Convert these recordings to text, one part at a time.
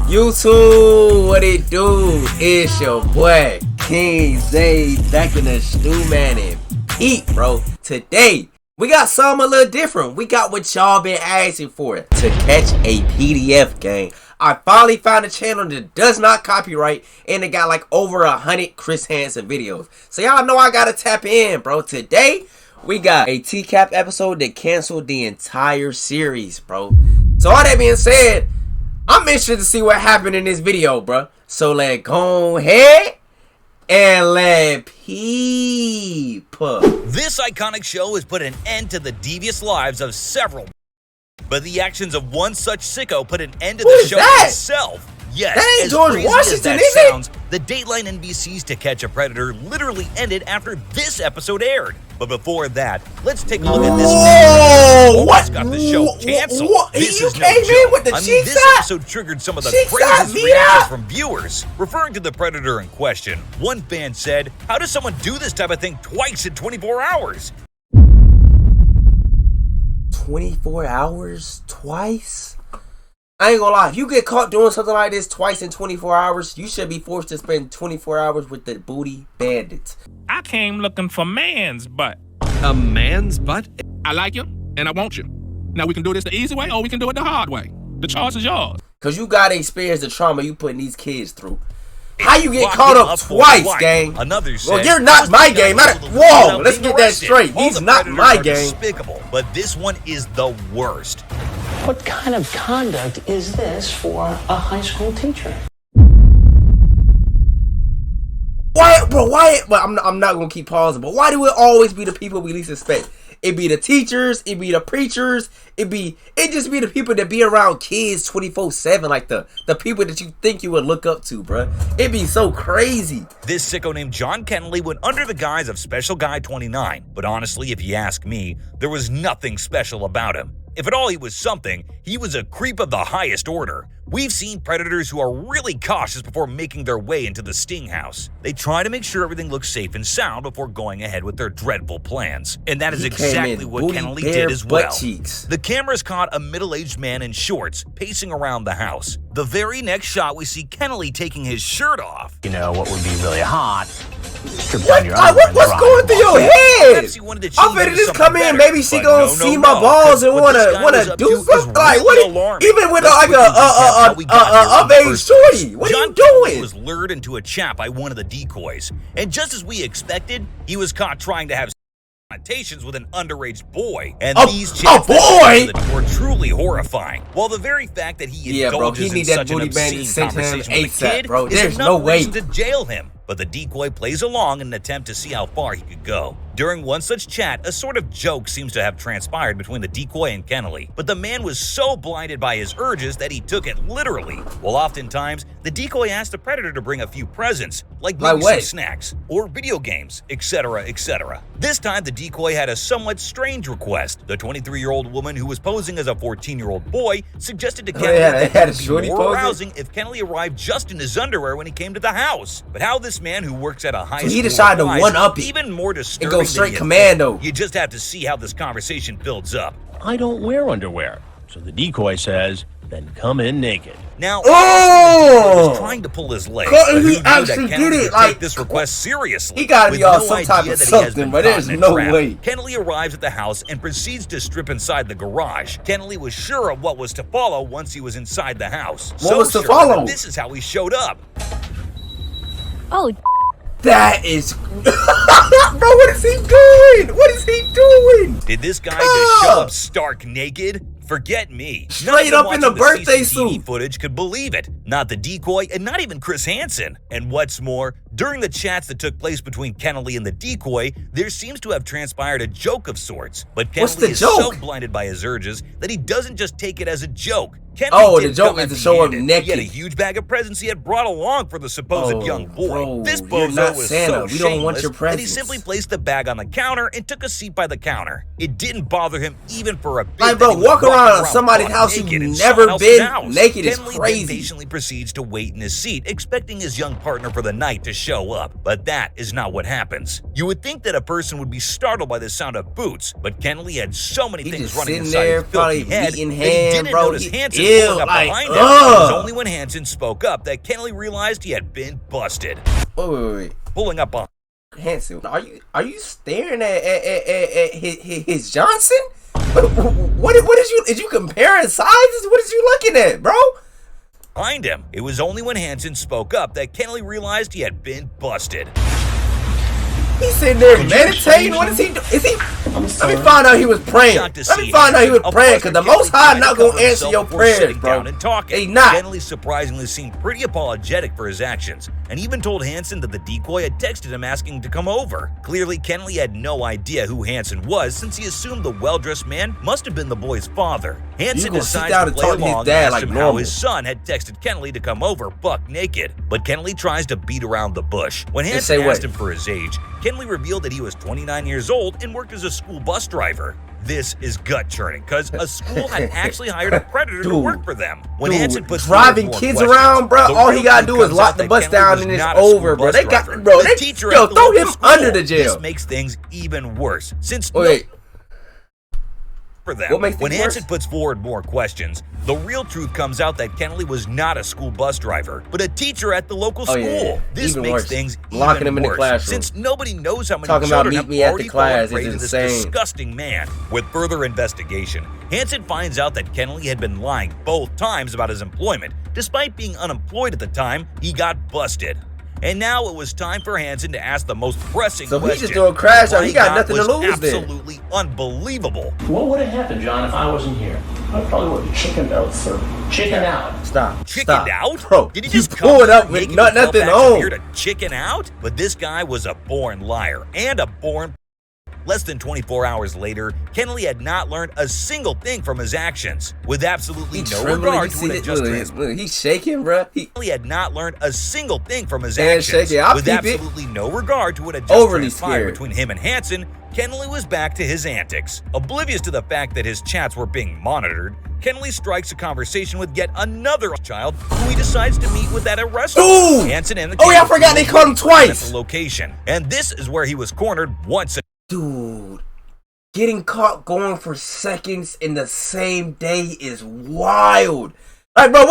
YouTube, what it do? It's your boy KingZayyy back in the stew, man, and Pete, bro. Today we got something a little different. We got what y'all been asking for, to catch a PDF game. I finally found a channel that does not copyright, and it got like over 100 Chris Hansen videos. So y'all know I gotta tap in, bro. Today we got a TCAP episode that canceled the entire series, bro. So all that being said, I'm interested to see what happened in this video, bro. So let's go ahead and let peep. This iconic show has put an end to the devious lives of several, but the actions of one such sicko put an end to the show itself. Yes, that ain't George Washington, as that sounds, the Dateline NBC's To Catch a Predator literally ended after this episode aired. But before that, let's take a look at this. Whoa! What got the show canceled? This is no joke. This episode triggered some of the craziest reactions from viewers. Referring to the Predator in question, one fan said, "How does someone do this type of thing twice in 24 hours?" 24 hours? Twice? I ain't gonna lie, if you get caught doing something like this twice in 24 hours, you should be forced to spend 24 hours with the booty bandits. I came looking for man's butt. A man's butt? I like you, and I want you. Now we can do this the easy way, or we can do it the hard way. The choice is yours. Cause you gotta experience the trauma you putting these kids through. How you get caught up twice, gang? Another said, well, you're not my game. Whoa, let's get that straight. He's not my game. Despicable, but this one is the worst. What kind of conduct is this for a high school teacher? Why, bro? Why? But I'm not gonna keep pausing. But why do it always be the people we least expect? It be the teachers, it be the preachers, it just be the people that be around kids 24/7, like the people that you think you would look up to, bro. It be so crazy. This sicko named John Kennelly went under the guise of Special Guy 29, but honestly, if you ask me, there was nothing special about him. If at all he was something, he was a creep of the highest order. We've seen predators who are really cautious before making their way into the sting house. They try to make sure everything looks safe and sound before going ahead with their dreadful plans. And that is exactly what Kennelly did as well. The cameras caught a middle-aged man in shorts pacing around the house. The very next shot, we see Kennelly taking his shirt off. You know what would be really hot? What's going through your head? I'm ready to just come in. Maybe she gonna see my balls and wanna do something. Like what? Even with like a of-age shorty. What are you doing? He was lured into a chat by one of the decoys, and just as we expected, he was caught trying to have connotations with an underage boy, and these chats were truly horrifying. While the very fact that he indulges in such an obscene conversation with a kid is enough reason to jail him. But the decoy plays along in an attempt to see how far he could go. During one such chat, a sort of joke seems to have transpired between the decoy and Kennelly, but the man was so blinded by his urges that he took it literally. While oftentimes, the decoy asked the predator to bring a few presents, like maybe some snacks, or video games, etc., etc. This time, the decoy had a somewhat strange request. The 23-year-old woman who was posing as a 14-year-old boy suggested to Kennelly that it would be more arousing if Kennelly arrived just in his underwear when he came to the house. But how this man who works at a high school he decided to one-up it, even more disturbing and go straight commando. You just have to see how this conversation builds up. I don't wear underwear, so the decoy says, then come in naked. Now, was trying to pull his leg. He actually did it. Like, take this request seriously. He gotta be on some type of something, but there's no way. Kennelly arrives at the house and proceeds to strip inside the garage. Kennelly was sure of what was to follow once he was inside the house. What was to follow? This is how he showed up. Oh, that is bro, what is he doing? What is he doing? Did this guy just show up stark naked? Forget me. Straight up in the birthday suit. Footage could believe it. Not the decoy, and not even Chris Hansen. And what's more, during the chats that took place between Kennelly and the decoy, there seems to have transpired a joke of sorts. But Kennelly is so blinded by his urges that he doesn't just take it as a joke. The joke is to show up naked. He had a huge bag of presents he had brought along for the supposed young boy. Bro, this bozo was so we don't want your shameless presents. that he simply placed the bag on the counter and took a seat by the counter. It didn't bother him even for a bit. Like, bro, walk around somebody's house you've never been naked is crazy. Kennelly patiently proceeds to wait in his seat, expecting his young partner for the night to show up. But that is not what happens. You would think that a person would be startled by the sound of boots, but Kennelly had so many things running inside his filthy head that he didn't notice Hansen Ew, pulling up like, behind him. It was only when Hansen spoke up that Kenley realized he had been busted. Wait. Pulling up behind Hansen, are you staring at his Johnson? What is you comparing sizes? What is you looking at, bro? him. It was only when Hansen spoke up that Kenley realized he had been busted. He's sitting there meditating. What is he doing? Is he? Let me find out he was praying. Let me find out he was praying, because the Most High not gonna answer your prayers, bro. He not. Kenley surprisingly seemed pretty apologetic for his actions, and even told Hansen that the decoy had texted him asking to come over. Clearly, Kenley had no idea who Hansen was, since he assumed the well-dressed man must have been the boy's father. Hansen decides to play along and asked him how his son had texted Kenley to come over buck naked. But Kenley tries to beat around the bush. When Hansen asked him for his age, Kenley revealed that he was 29 years old and worked as a school bus driver. This is gut-churning, because a school had actually hired a predator to work for them. When Hansen puts driving kids around, bro, all he gotta do is lock the bus down and it's over, bro. They got, bro, throw him under the jail. This makes things even worse, since when Hansen puts forward more questions, the real truth comes out that Kenley was not a school bus driver, but a teacher at the local school. This makes things even worse, since nobody knows how many children have already fallen prey to this disgusting man. With further investigation, Hansen finds out that Kenley had been lying both times about his employment. Despite being unemployed at the time, he got busted. And now it was time for Hansen to ask the most pressing question. So he just threw a crash out. He got nothing to lose then. Absolutely unbelievable. What would have happened, John, if I wasn't here? I probably would have chickened out, sir. Chickened out. Stop. Chickened out? Bro, did he just pull it up with nothing on? Here to chicken out? But this guy was a born liar and a born. Less than 24 hours later, Kenley had not learned a single thing from his actions. With absolutely no regard to an adjustment. Look, he's shaking, bro. Kenley had not learned a single thing from his actions. With absolutely no regard to what had just transpired between him and Hansen, Kenley was back to his antics. Oblivious to the fact that his chats were being monitored, Kenley strikes a conversation with yet another child who he decides to meet with at a restaurant. Hansen and the I forgot they caught him twice. At the location. And this is where he was cornered once again. Dude, getting caught going for seconds in the same day is wild. Like, bro,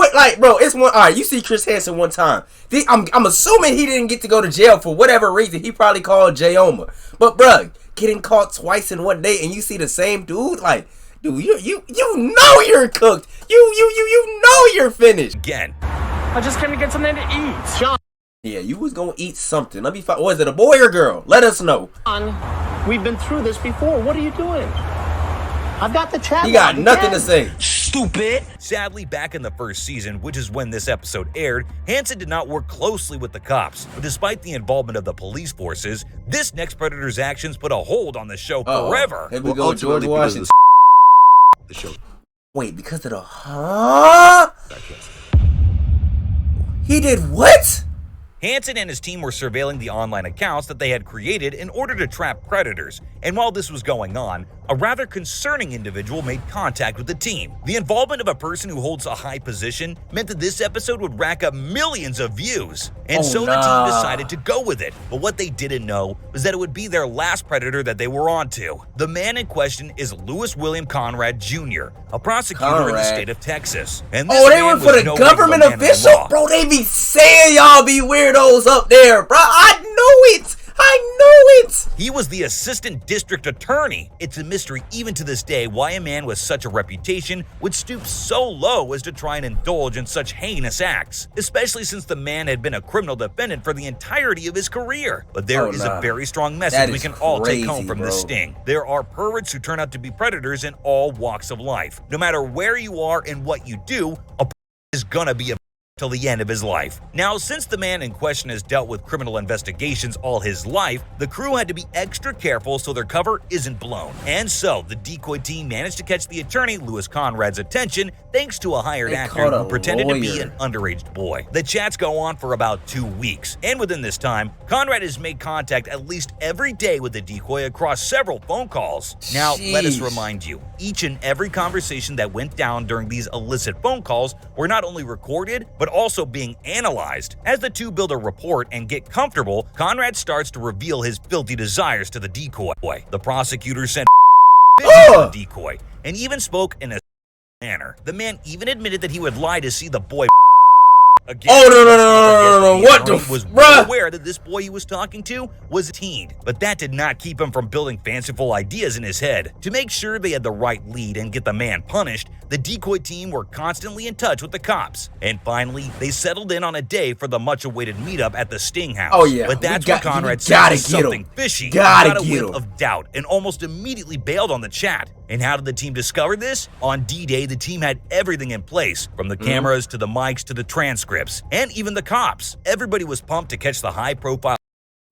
it's one. All right, you see Chris Hansen one time. I'm assuming he didn't get to go to jail for whatever reason. He probably called J-Oma. But, bro, getting caught twice in one day and you see the same dude, like, dude, you know you're cooked. You know you're finished. Again. I just came to get something to eat. John. Yeah, you was gonna eat something. Let me find. Was it a boy or girl? Let us know. We've been through this before. What are you doing? I've got the chat. He got nothing to say. Stupid. Sadly, back in the first season, which is when this episode aired, Hansen did not work closely with the cops. But despite the involvement of the police forces, this next predator's actions put a hold on the show forever. Here we go, George Washington. The show. Wait, because of the He did what? Hansen and his team were surveilling the online accounts that they had created in order to trap predators, and while this was going on, a rather concerning individual made contact with the team. The involvement of a person who holds a high position meant that this episode would rack up millions of views, and the team decided to go with it. But what they didn't know was that it would be their last predator that they were onto. The man in question is Louis William Conrad Jr., a prosecutor in the state of Texas. And this they went for the government official? Bro, they be saying y'all be weirdos up there, bro. I know it. He was the assistant district attorney. It's a mystery even to this day why a man with such a reputation would stoop so low as to try and indulge in such heinous acts, especially since the man had been a criminal defendant for the entirety of his career. But there is a very strong message we can all take home from this sting. There are perverts who turn out to be predators in all walks of life. No matter where you are and what you do, a is gonna be a till the end of his life. Now, since the man in question has dealt with criminal investigations all his life, the crew had to be extra careful so their cover isn't blown. And so, the decoy team managed to catch the attorney Louis Conrad's attention thanks to a hired actor who pretended to be an underage boy. The chats go on for about 2 weeks, and within this time, Conrad has made contact at least every day with the decoy across several phone calls. Now, let us remind you, each and every conversation that went down during these illicit phone calls were not only recorded, but also being analyzed. As the two build a rapport and get comfortable, Conrad starts to reveal his filthy desires to the decoy. The prosecutor sent to the decoy and even spoke in a manner. The man even admitted that he would lie to see the boy. Again, oh no! What the was bruh? aware that this boy he was talking to was a teen, but that did not keep him from building fanciful ideas in his head. To make sure they had the right lead and get the man punished, the decoy team were constantly in touch with the cops, and finally they settled in on a day for the much-awaited meetup at the Sting House. Oh yeah, but that's when Conrad said something fishy. Got a whiff of doubt and almost immediately bailed on the chat. And how did the team discover this? On D-Day, the team had everything in place, from the cameras to the mics to the transcripts, and even the cops. Everybody was pumped to catch the high-profile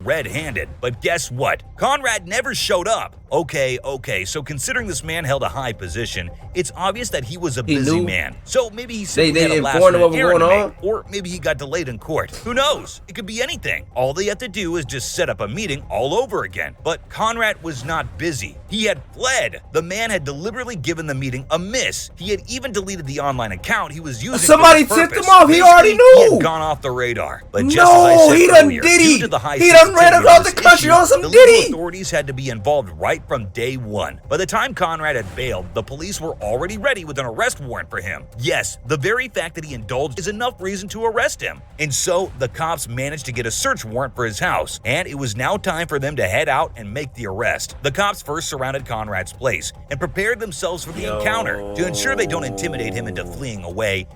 red-handed. But guess what? Conrad never showed up. Okay, so considering this man held a high position, it's obvious that he was a busy man. So maybe he simply had a last-minute errand to make, or maybe he got delayed in court. Who knows? It could be anything. All they have to do is just set up a meeting all over again. But Conrad was not busy. He had fled. The man had deliberately given the meeting a miss. He had even deleted the online account he was using. Somebody tipped him off. He already knew. He had gone off the radar. But just as I said earlier, due to the high he done ran across the country on some Diddy. Authorities had to be involved right from day one. By the time Conrad had bailed, the police were already ready with an arrest warrant for him. Yes, the very fact that he indulged is enough reason to arrest him. And so, the cops managed to get a search warrant for his house, and it was now time for them to head out and make the arrest. The cops first surrounded Conrad's place and prepared themselves for the encounter. To ensure they don't intimidate him into fleeing away,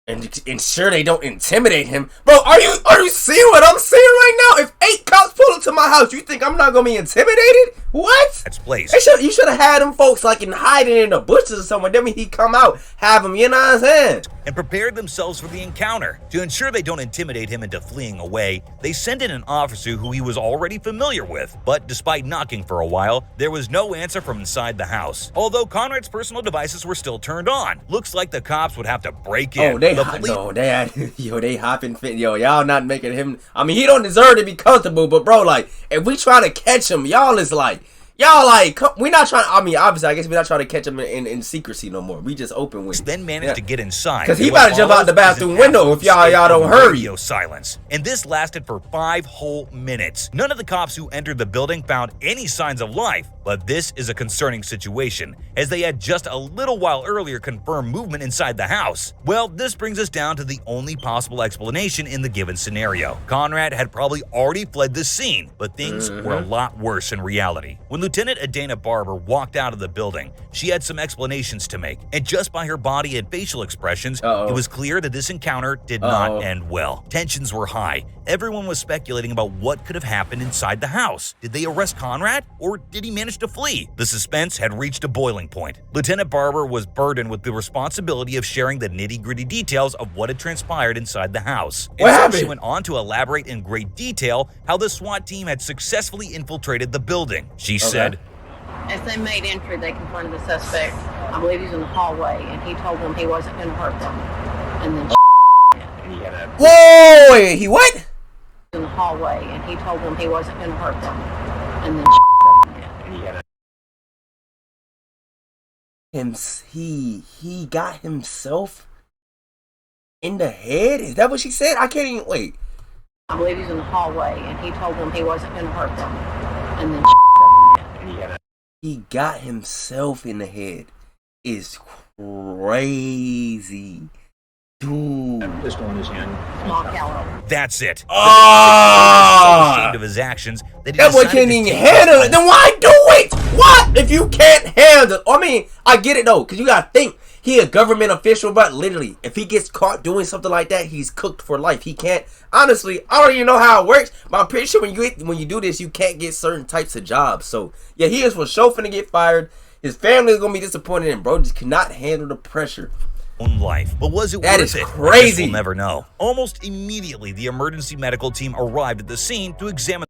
and ensure they don't intimidate him. Bro, are you seeing what I'm seeing right now? If 8 cops pull up to my house, you think I'm not gonna be intimidated? What? That's place. You should have had them folks like in hiding in the bushes or somewhere. Then when he come out, have him, you know what I'm saying? And prepared themselves for the encounter. To ensure they don't intimidate him into fleeing away, they sent in an officer who he was already familiar with. But despite knocking for a while, there was no answer from inside the house. Although Conrad's personal devices were still turned on. Looks like the cops would have to break in. Oh, they hopping fit. Yo, y'all not making him. I mean, he don't deserve to be comfortable, but bro, like, if we try to catch him, y'all we not trying. I mean, obviously, I guess we're not trying to catch him in secrecy no more. We just open with. Then managed to get inside because he about to jump out the bathroom window if y'all don't hurry. Radio silence, and this lasted for 5 whole minutes. None of the cops who entered the building found any signs of life. But this is a concerning situation, as they had just a little while earlier confirmed movement inside the house. Well, this brings us down to the only possible explanation in the given scenario. Conrad had probably already fled the scene, but things were a lot worse in reality. When Lieutenant Adana Barber walked out of the building, she had some explanations to make, and just by her body and facial expressions, it was clear that this encounter did not end well. Tensions were high. Everyone was speculating about what could have happened inside the house. Did they arrest Conrad, or did he manage to flee? The suspense had reached a boiling point. Lieutenant Barber was burdened with the responsibility of sharing the nitty-gritty details of what had transpired inside the house. What happened? She went on to elaborate in great detail how the SWAT team had successfully infiltrated the building. She said, as they made entry, they confronted the suspect. I believe he was in the hallway, and he told them he wasn't going to hurt them. And then whoa, he what? In the hallway, and he told them he wasn't going to hurt them. And then he got himself in the head? Is that what she said? I can't even wait. I believe he's in the hallway, and he told them he wasn't going to hurt them. And then he got himself in the head. Is crazy. Dude. Pistol in his hand. Small caliber. That's it. So ashamed of his actions that boy can't even handle it. Then why do it? What? If you can't handle it. I mean, I get it though, because you gotta think he a government official, but literally, if he gets caught doing something like that, he's cooked for life. He can't. Honestly, I don't even know how it works, but I'm pretty sure when you do this, you can't get certain types of jobs. So yeah, he is for sure finna get fired. His family is gonna be disappointed, and bro just cannot handle the pressure. Own life. But was it that worth is it? Crazy. We'll never know. Almost immediately, the emergency medical team arrived at the scene to examine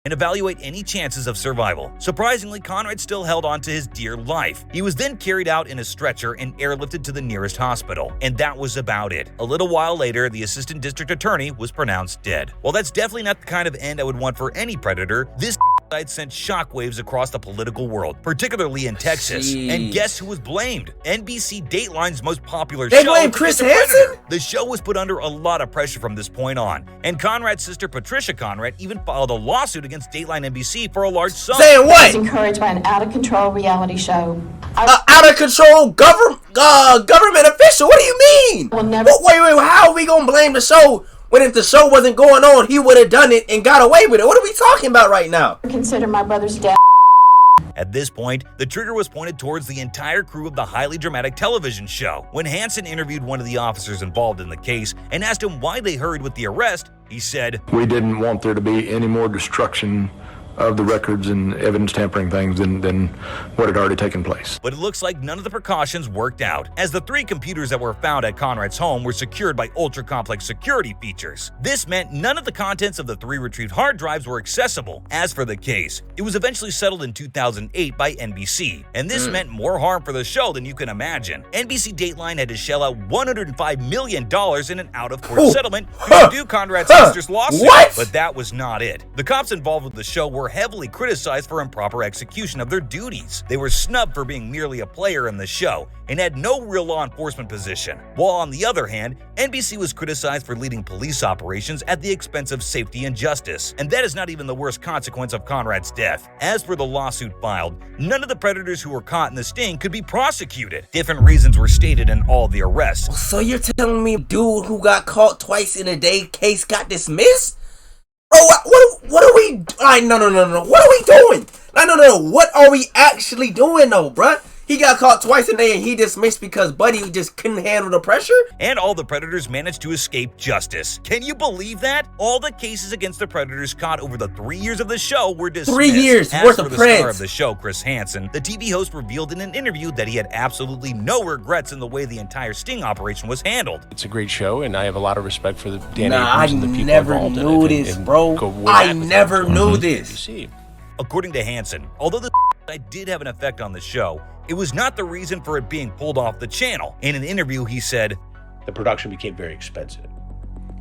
and evaluate any chances of survival. Surprisingly, Conrad still held on to his dear life. He was then carried out in a stretcher and airlifted to the nearest hospital. And that was about it. A little while later, the assistant district attorney was pronounced dead. Well, that's definitely not the kind of end I would want for any predator. This sent shockwaves across the political world, particularly in Texas. Jeez. And guess who was blamed? NBC Dateline's most popular they show. blamed Chris Hansen? The show was put under a lot of pressure from this point on, and Conrad's sister Patricia Conrad even filed a lawsuit against Dateline NBC for a large sum. Saying what? Encouraged by an out-of-control reality show. Out-of-control government? government official. What do you mean? Wait, how are we gonna blame the show when if the show wasn't going on, he would have done it and got away with it? What are we talking about right now? Consider my brother's death. At this point, the trigger was pointed towards the entire crew of the highly dramatic television show. When Hansen interviewed one of the officers involved in the case and asked him why they hurried with the arrest, he said, "We didn't want there to be any more destruction of the records and evidence tampering things than what had already taken place." But it looks like none of the precautions worked out, as the 3 computers that were found at Conrad's home were secured by ultra-complex security features. This meant none of the contents of the 3 retrieved hard drives were accessible. As for the case, it was eventually settled in 2008 by NBC, and this meant more harm for the show than you can imagine. NBC Dateline had to shell out $105 million in an out-of-court settlement to undo Conrad's sister's lawsuit. But that was not it. The cops involved with the show were heavily criticized for improper execution of their duties. They were snubbed for being merely a player in the show and had no real law enforcement position. While on the other hand, NBC was criticized for leading police operations at the expense of safety and justice. And that is not even the worst consequence of Conrad's death. As for the lawsuit filed, none of the predators who were caught in the sting could be prosecuted. Different reasons were stated in all the arrests. So you're telling me dude who got caught twice in a day case got dismissed? Bro, what are we... No. What are we doing? No. What are we actually doing, though, bruh? He got caught twice a day and he dismissed because Buddy just couldn't handle the pressure? And all the predators managed to escape justice. Can you believe that? All the cases against the predators caught over the 3 years of the show were dismissed. 3 years As worth for of the prints. star of the show, Chris Hansen, the TV host revealed in an interview that he had absolutely no regrets in the way the entire sting operation was handled. It's a great show, and I have a lot of respect for the Dan I Abrams and the people never involved in knew it. this, bro. I never knew this. According to Hansen, although the did have an effect on the show, it was not the reason for it being pulled off the channel. In an interview, he said, "The production became very expensive.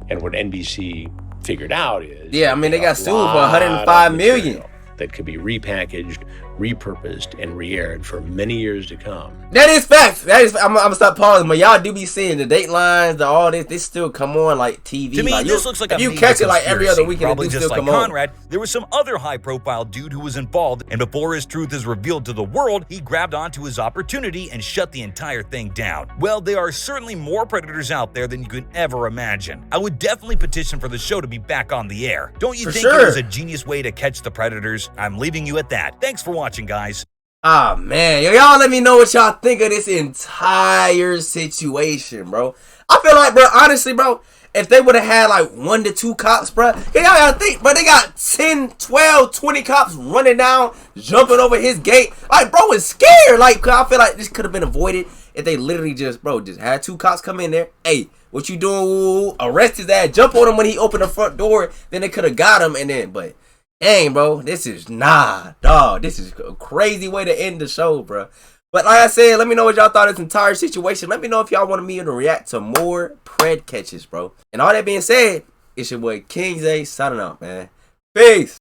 And what NBC figured out is... Yeah, I mean, they got sued for $105 million. That could be repackaged, repurposed, and re-aired for many years to come." That is facts. I'm gonna stop pausing, but y'all do be seeing the Datelines, all this still come on like TV. To me, like, this looks like if a you major catch it like every other conspiracy. weekend, Probably it do just still like come on. Conrad, there was some other high-profile dude who was involved, and before his truth is revealed to the world, he grabbed onto his opportunity and shut the entire thing down. Well, there are certainly more predators out there than you could ever imagine. I would definitely petition for the show to be back on the air. Don't you think it was a genius way to catch the predators? I'm leaving you at that. Thanks for watching, guys. Ah, man. Y'all let me know what y'all think of this entire situation, bro. I feel like, bro, honestly, bro, if they would have had like 1 to 2 cops, bro, y'all gotta think, bro, they got 10, 12, 20 cops running down, jumping over his gate. Like, bro is scared. Like, I feel like this could have been avoided if they literally just had 2 cops come in there. Hey, what you doing? Arrest his ass, jump on him when he opened the front door. Then they could have got him, and then, but dang, bro, this is dog. This is a crazy way to end the show, bro. But like I said, let me know what y'all thought of this entire situation. Let me know if y'all wanted me to react to more pred catches, bro. And all that being said, it's your boy KingZayyy signing out, man. Peace.